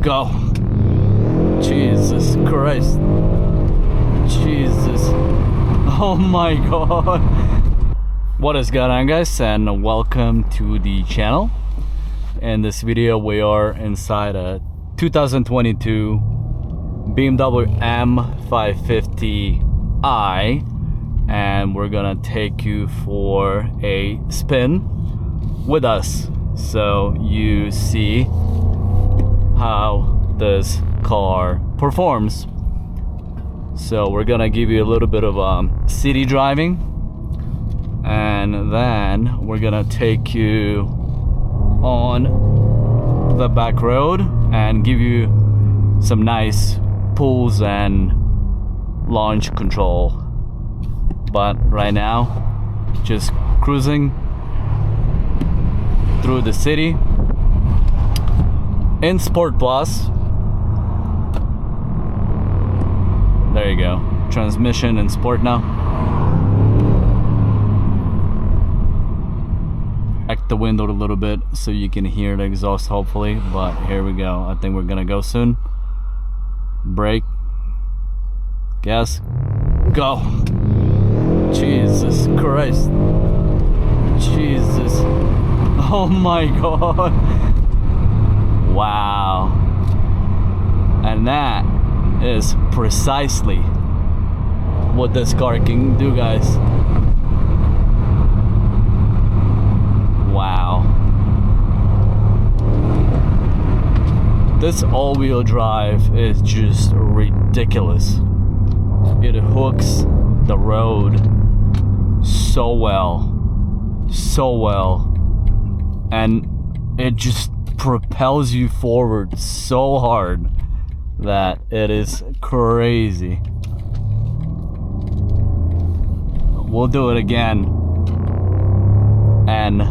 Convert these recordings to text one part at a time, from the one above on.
Go. Jesus Christ. Jesus. Oh my god. What is going on, guys, and welcome to the channel. In this video we are inside a 2022 Bmw M550i, and we're gonna take you for a spin with us so you see how this car performs. So we're gonna give you a little bit of city driving, and then we're gonna take you on the back road and give you some nice pulls and launch control. But right now, just cruising through the city in Sport Plus. There you go. Transmission in Sport now. Back the window a little bit so you can hear the exhaust, hopefully. But here we go. I think we're gonna go soon. Brake. Gas. Go. Jesus Christ. Jesus. Oh my god. Wow. And that is precisely what this car can do, guys. Wow. This all-wheel drive is just ridiculous. It hooks the road so well, and it just propels you forward so hard that it is crazy. We'll do it again and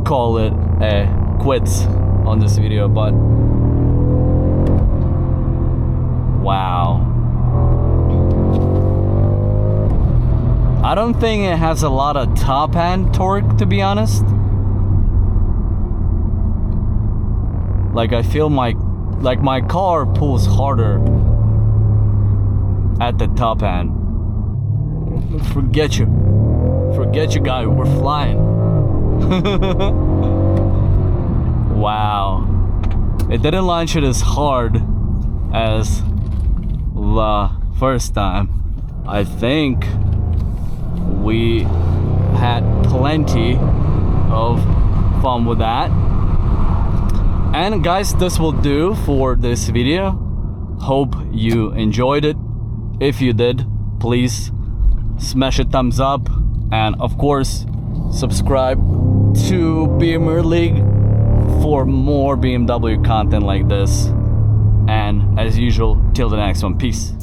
call it a quits on this video, but wow. I don't think it has a lot of top end torque, to be honest. Like, I feel my car pulls harder at the top end. Forget you guy, we're flying. Wow. It didn't launch it as hard as the first time. I think we had plenty of fun with that. And guys, this will do for this video. Hope you enjoyed it. If you did, please smash a thumbs up, and of course subscribe to BMW League for more BMW content like this. And as usual, till the next one, peace.